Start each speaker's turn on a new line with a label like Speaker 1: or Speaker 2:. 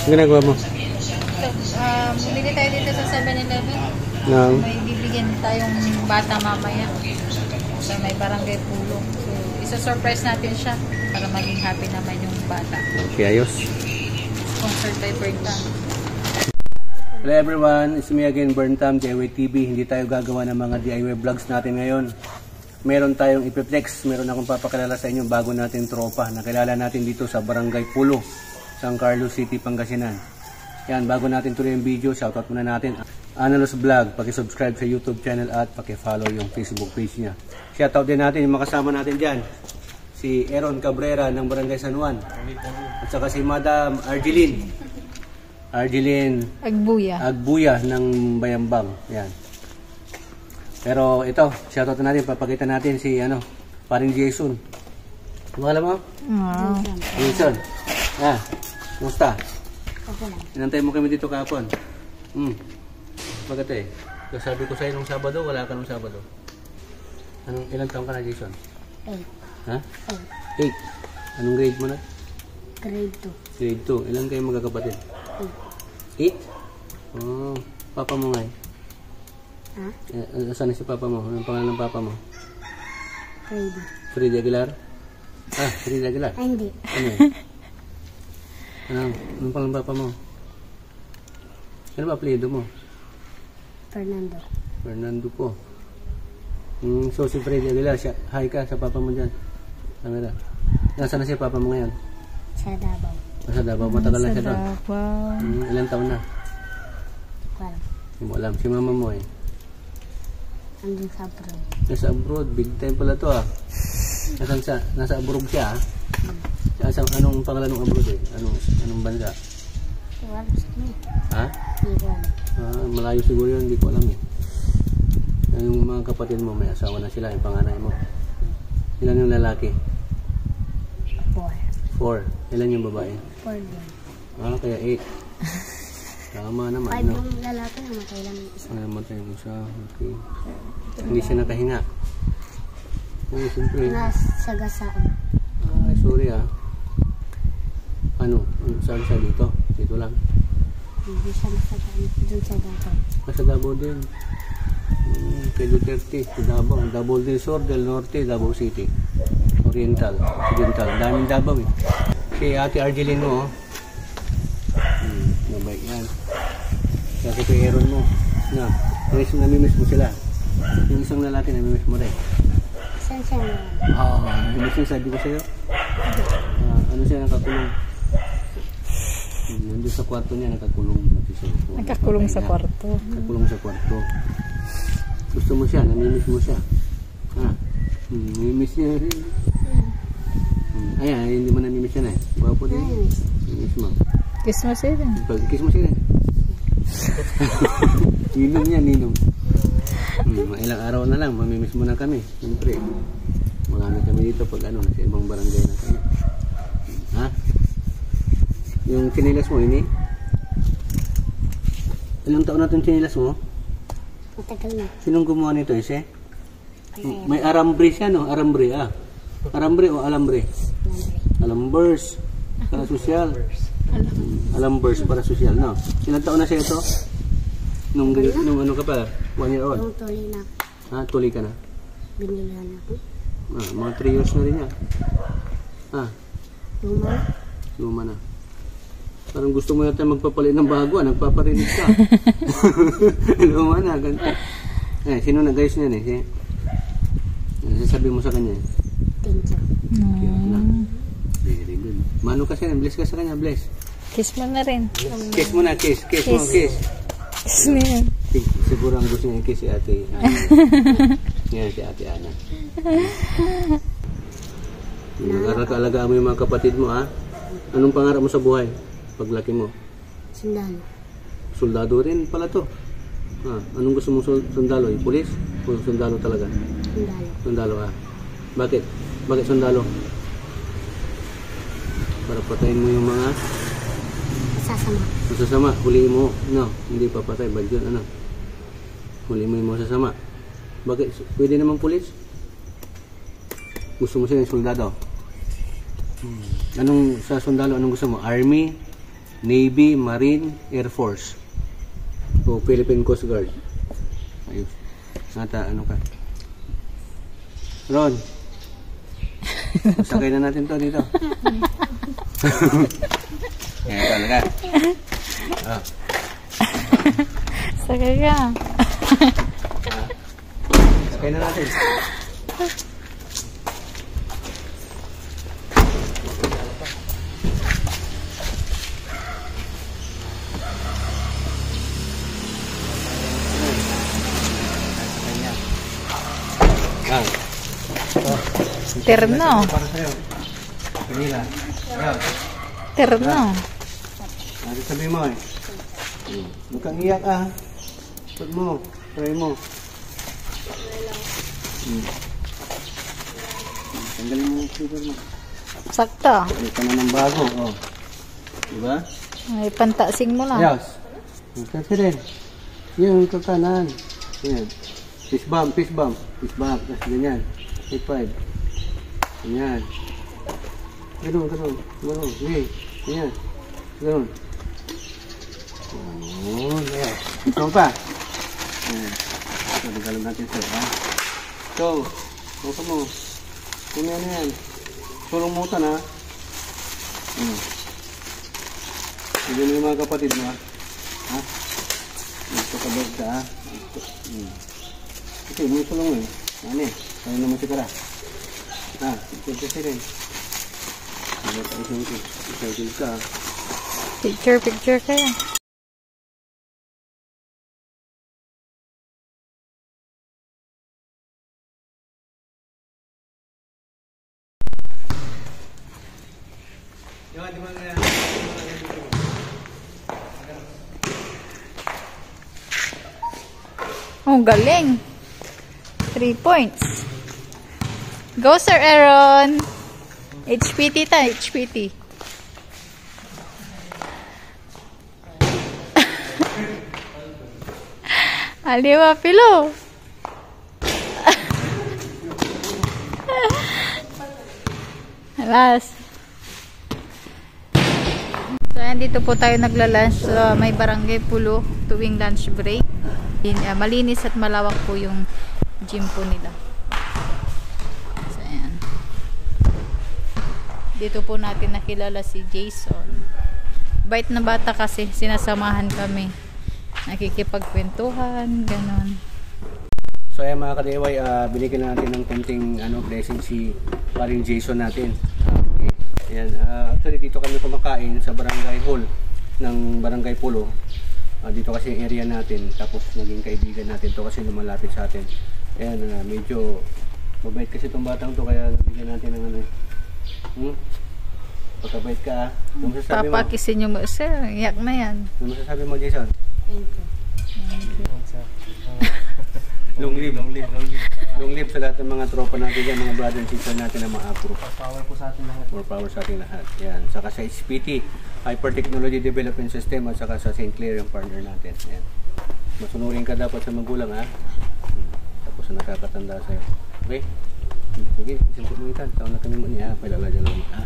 Speaker 1: Ang ginagawa mo?
Speaker 2: Ito, bumili tayo dito sa 7-Eleven.
Speaker 1: No.
Speaker 2: May bibigyan tayong bata mamaya sa may barangay Pulo. So, isa-surprise natin siya para maging happy naman yung bata.
Speaker 1: Okay, ayos.
Speaker 2: Sponsored by Berntam.
Speaker 1: Hello everyone, it's me again, Berntam, DIY TV. Hindi tayo gagawa ng mga DIY vlogs natin ngayon. Meron tayong ipiplex, meron akong papakilala sa inyo bago natin tropa. Nakilala natin dito sa Barangay Pulo, San Carlos City, Pangasinan. Yan, bago natin tuloy yung video, shoutout muna natin. Analos Vlog, paki-subscribe sa YouTube channel at paki-follow yung Facebook page niya. Shoutout din natin yung makasama natin dyan. Si Aaron Cabrera ng Barangay San Juan. At saka si Madam Argeline Agbuya ng Bayambang. Yan. Pero ito, shoutout natin, papakita natin si paring Jason. Ano alam mo? Jason. Kumusta?
Speaker 3: Okay lang.
Speaker 1: Inantay mo kami dito kahapon. Bakit eh? Sabi ko sa'yo nung Sabado, wala ka nung Sabado. Ilang taon ka na, Jason?
Speaker 3: 8.
Speaker 1: Ha? 8. Anong grade mo na?
Speaker 3: Grade 2.
Speaker 1: Grade 2. Ilan kayo magkakapatid? 8? Oh, papa mo nga eh.
Speaker 3: Ha?
Speaker 1: Saan si papa mo? Anong pangalan ng papa mo?
Speaker 3: Freddy.
Speaker 1: Freddy Aguilar? Freddy Aguilar?
Speaker 3: Ay, hindi.
Speaker 1: Ano eh? Anong pangalan ng papa mo? Ano ba apelyido mo?
Speaker 3: Fernando.
Speaker 1: Fernando po. So si Freddy Aguilar, hi ka sa papa mo dyan. Camera. Nasaan na si papa mo ngayon?
Speaker 3: Sa Davao.
Speaker 1: Sa Davao, matagal na siya doon. Ilang taon na?
Speaker 3: Well,
Speaker 1: Hindi mo alam. Si mama mo eh.
Speaker 3: andun sa abroad.
Speaker 1: Nasa abroad, big time pala to ah. Nasa abroad siya ah. Anong pangalan ng abroad eh? Anong bansa?
Speaker 3: Wala sa kanya.
Speaker 1: Ha?
Speaker 3: Hindi ko alam.
Speaker 1: Malayo siguro yun, hindi ko alam eh. Yung mga kapatid mo, may asawa na sila, yung panganay mo. Ilan yung lalaki? 4. Ilan yung babae?
Speaker 3: 4 din.
Speaker 1: Kaya 8. Tama naman.
Speaker 3: 5 yung lalaki, namatay lang yung isa.
Speaker 1: Namatay yung isa. Okay. Hindi siya nakahinga. Oo, siyempre.
Speaker 3: Nasagasaan.
Speaker 1: Ay, sorry ah. Saan siya dito? Dito lang.
Speaker 3: Hindi siya nasagasaan. Doon sa Davao.
Speaker 1: Sa Davao din. Kay Duterte, sa Davao. Davao del Sur, del Norte, Davao City. Oriental, Occidental. Daming Davao eh. Si Ate Argeline mo, mabait yan. Kasi kay Aaron mo, namimiss mo sila. Yung isang lalaki, namimiss mo rin.
Speaker 3: Saan siya naman?
Speaker 1: Namimiss yung sabi ko sa'yo. Ano siya nakakulong? Nandun sa kwarto niya, nakakulong.
Speaker 2: Nakakulong sa kwarto.
Speaker 1: Nakakulong sa kwarto. Gusto mo siya, namimiss mo siya. Namimiss niya rin. Ayan, hindi mo namimiss siya na eh. Gwapo din. Namimiss mo.
Speaker 2: Kiss mo siya rin.
Speaker 1: Kiss mo siya rin. Ninong yan, ninong. Ilang araw na lang, mamimiss mo na kami. Siyempre, marami kami dito pag nasa ibang barangay na kami. Ha? Yung chinilas mo, ini? Ilang taon na itong chinilas mo?
Speaker 3: Matagal na.
Speaker 1: Sinong gumawa nito, ise? May arambre siya, no? Arambre, Arambre o alambre? Alambers. Para sosyal. Alambers para sosyal, no? Ilang taon na siya ito? Nung ano ka pa? 1 year old?
Speaker 3: Nung tuloy na.
Speaker 1: Tuloy ka na?
Speaker 3: Binilihan ako.
Speaker 1: Mga 3 years na rin yan.
Speaker 3: Luma?
Speaker 1: Luma na. Parang gusto mo yata magpapalit ng bago, nagpaparinig ka. Luma na, ganito. Sino nag-ayos niyan eh? Sasabi mo sa kanya eh.
Speaker 3: Thank you.
Speaker 1: Very good. Mano kasi, bless ka sa kanya, bless.
Speaker 2: Kiss mo na rin.
Speaker 1: Kiss mo na, kiss. Kiss mo, kiss.
Speaker 2: Kiss mo yan.
Speaker 1: Siguro ang gusto niya kiss si ate. Yan, si ate Ana. Nag-alagaan mo yung mga kapatid mo, ha? Anong pangarap mo sa buhay? Paglaki mo?
Speaker 3: Sundalo.
Speaker 1: Soldado rin pala to. Anong gusto mong sundalo? Pulis? O sundalo talaga?
Speaker 3: Sundalo.
Speaker 1: Sundalo, Bakit? Bakit sundalo? Para patayin mo yung mga masasama. Huliin mo. No, hindi papatay. Bad yun, Huliin mo yung mga masasama. Bakit? Pwede naman pulis? Gusto mo siya yung soldado? Sa sundalo, anong gusto mo? Army? Navy, Marine, Air Force. O Philippine Coast Guard. Ayos. Nata, ano ka? Ron. Sakay na natin to dito. Yan, talaga. Ah.
Speaker 2: Sakay ka.
Speaker 1: Sakay na natin. Ah.
Speaker 2: Terno.
Speaker 1: Para sa'yo. Kanila. Ah.
Speaker 2: Terno.
Speaker 1: Ano sabi mo eh? Huwag kang iyak ah. Pag mo. Try mo. Tanggalin mo yung trigger mo.
Speaker 2: Sakto.
Speaker 1: Ito na ng bago. Oh. Diba?
Speaker 2: Ay, pantasing mo lang.
Speaker 1: Yes. Kasi rin. Yung ito kanan. Yan. Fist bump, fist bump. Fist bump. Tapos ganyan. High five. Ganyan. Ganun, ganun. Ganun. Okay. Ganyan. Ganun. Ganun. Yes. Ito pa. Yan. Ito, nagalan natin ito. Ha? So, ito mo. Ganyan na yan. Sulong mutan ha. Hindi mo yung mga kapatid mo ha. Ha? Ito kabag ka ha. Ito, may sulong mo eh. Ano eh. Kaya naman si Kara. Ha? Ito kasi rin. Ano pa isang ito. Isang ka.
Speaker 2: Picture kaya. Oh, galing. 3 points. Go, Sir Aaron. HPT ta, HPT. Aliwa, pilo. Alas. So, dito po tayo nagla-lunch sa may Barangay Pulo tuwing lunch break. Malinis at malawak po yung gym po nila. So, ayan. Dito po natin nakilala si Jason. Bait na bata kasi, sinasamahan kami. Nakikipagkwentuhan, ganon.
Speaker 1: So ayan mga ka-DIY, binigyan natin ng konting blessing si paring Jason natin. Okay. Ayan, actually dito kami kumakain sa barangay hall ng Barangay Pulo. Dito kasi yung area natin, tapos naging kaibigan natin to kasi lumalapit sa atin. Ayan, medyo mabait kasi itong batang to, kaya nabigyan natin ng pagkabait ka. Ano masasabi mo?
Speaker 2: Papakisin nyo mo, sir. Iyak na yan.
Speaker 1: Ano masasabi mo, Jason?
Speaker 3: Thank you.
Speaker 1: Long live. Long live sa lahat ng mga tropa natin dyan, mga brother and sister natin na mga apro.
Speaker 4: More power po sa atin lahat.
Speaker 1: More power sa ating lahat. Yan. Saka sa SPT, Hyper Technology Development System, at saka sa St. Clair, yung partner natin. Yan. Masunurin ka dapat sa magulang ha. Tapos sa nakakatanda sa'yo. Okay? Sige, isang mo itan. Taon na kami mo niya. Palala dyan lang ha.